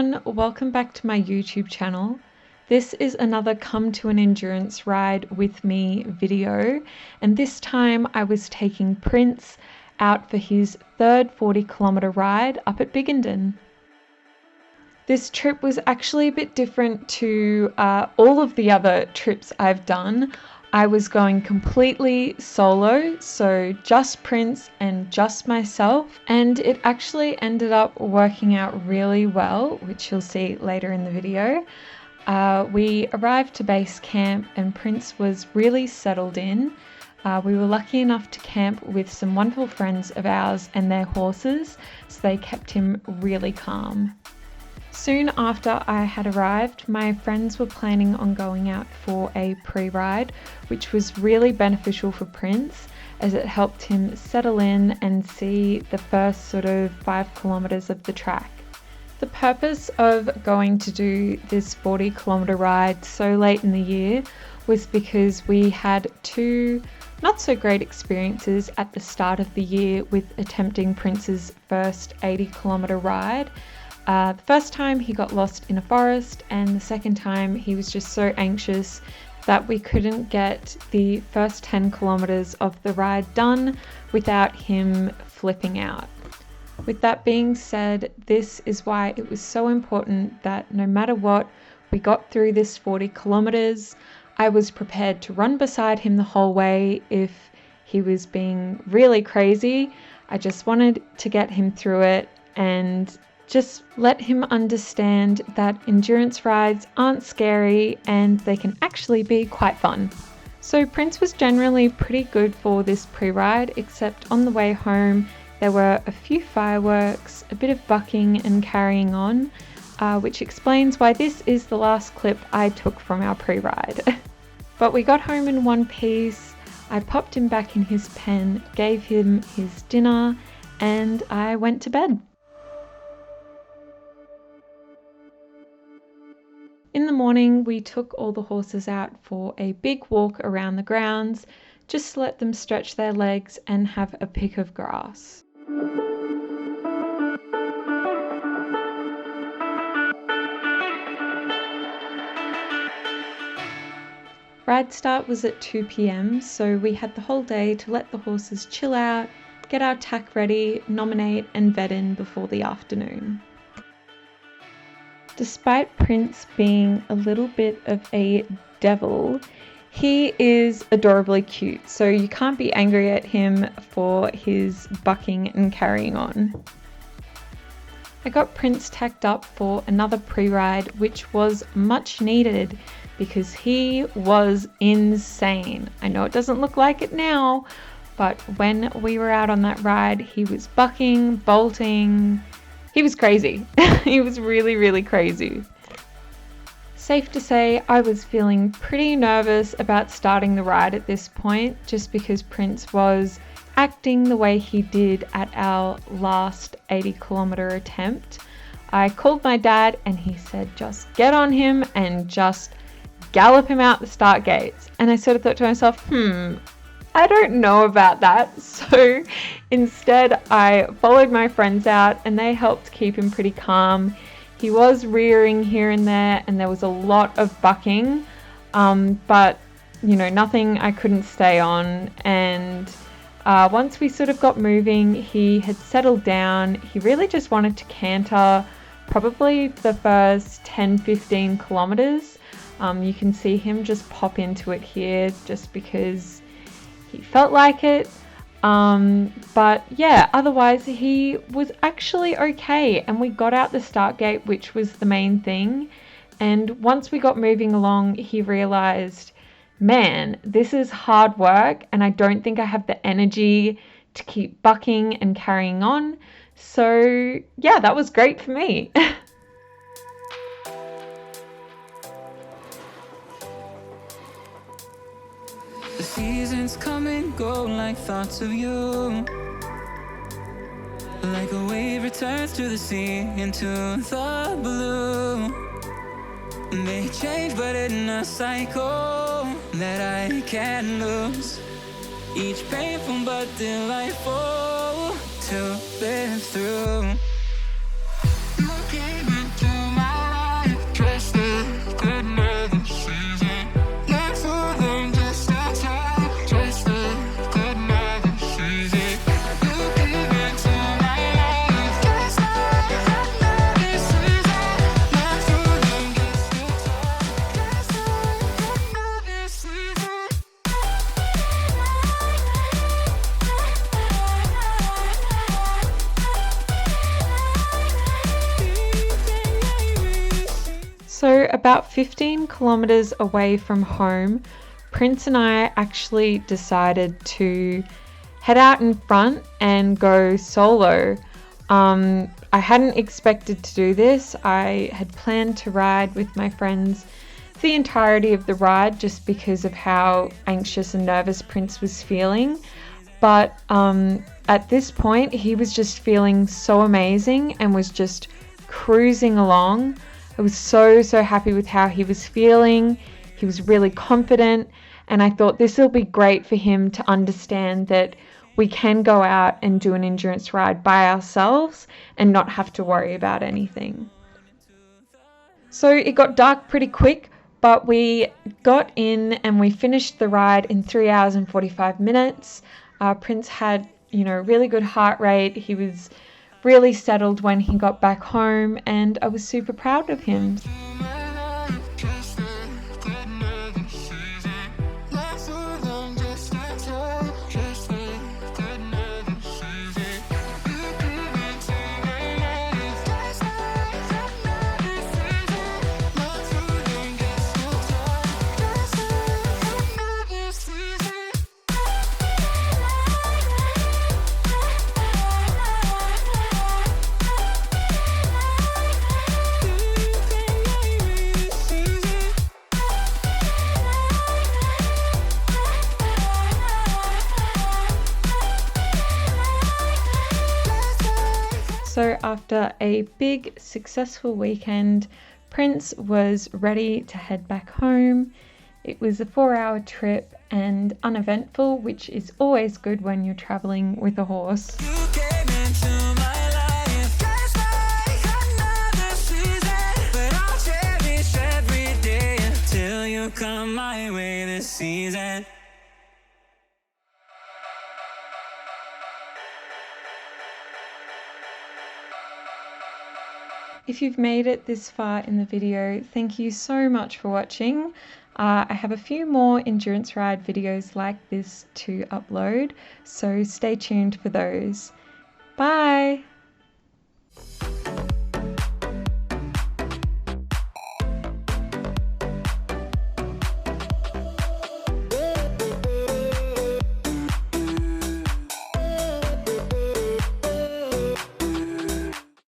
everyone, welcome back to my YouTube channel. This is another come to an endurance ride with me video, and this time I was taking Prince out for his third 40-kilometer ride up at Biggenden. This trip was actually a bit different to all of the other trips I've done. I was going completely solo, so just Prince and just myself, and it actually ended up working out really well, which you'll see later in the video. We arrived to base camp and Prince was really settled in. We were lucky enough to camp with some wonderful friends of ours and their horses, so they kept him really calm. Soon after I had arrived, my friends were planning on going out for a pre-ride, which was really beneficial for Prince as it helped him settle in and see the first sort of 5 kilometers of the track. The purpose of going to do this 40-kilometer ride so late in the year was because we had 2 not so great experiences at the start of the year with attempting Prince's first 80-kilometer ride. The first time he got lost in a forest, and the second time he was just so anxious that we couldn't get the first 10 kilometers of the ride done without him flipping out. With that being said, this is why it was so important that no matter what, we got through this 40 kilometers. I was prepared to run beside him the whole way if he was being really crazy. I just wanted to get him through it and just let him understand that endurance rides aren't scary and they can actually be quite fun. So Prince was generally pretty good for this pre-ride, except on the way home there were a few fireworks, a bit of bucking and carrying on, which explains why this is the last clip I took from our pre-ride. But we got home in one piece. I popped him back in his pen, gave him his dinner, and I went to bed. In the morning, we took all the horses out for a big walk around the grounds, just to let them stretch their legs and have a pick of grass. Ride start was at 2 p.m, so we had the whole day to let the horses chill out, get our tack ready, nominate and vet in before the afternoon. Despite Prince being a little bit of a devil, he is adorably cute, so you can't be angry at him for his bucking and carrying on. I got Prince tacked up for another pre-ride, which was much needed because he was insane. I know it doesn't look like it now, but when we were out on that ride, he was bucking, bolting. He was crazy. He was really, really crazy. Safe to say, I was feeling pretty nervous about starting the ride at this point, just because Prince was acting the way he did at our last 80-kilometer attempt. I called my dad and he said, just get on him and just gallop him out the start gates. And I sort of thought to myself, I don't know about that. So instead I followed my friends out and they helped keep him pretty calm. He was rearing here and there and there was a lot of bucking, but nothing I couldn't stay on. And once we sort of got moving, he had settled down. He really just wanted to canter probably the first 10-15 kilometers. You can see him just pop into it here just because he felt like it, but yeah, otherwise he was actually okay, and we got out the start gate, which was the main thing. And once we got moving along, he realized, man, this is hard work and I don't think I have the energy to keep bucking and carrying on. So yeah, that was great for me. The seasons come and go like thoughts of you. Like a wave returns to the sea, into the blue. They change but in a cycle that I can't lose. Each painful but delightful to live through. Looking into my So about 15 kilometers away from home, Prince and I actually decided to head out in front and go solo. I hadn't expected to do this. I had planned to ride with my friends the entirety of the ride just because of how anxious and nervous Prince was feeling. But at this point, he was just feeling so amazing and was just cruising along. I was so happy with how he was feeling. He was really confident, and I thought this will be great for him to understand that we can go out and do an endurance ride by ourselves and not have to worry about anything. So it got dark pretty quick, but we got in and we finished the ride in 3 hours and 45 minutes. Prince had, really good heart rate. He was really settled when he got back home, and I was super proud of him. So after a big successful weekend, Prince was ready to head back home. It was a 4-hour trip and uneventful, which is always good when you're traveling with a horse. Come my way this season. If you've made it this far in the video, thank you so much for watching. I have a few more endurance ride videos like this to upload, so stay tuned for those. Bye!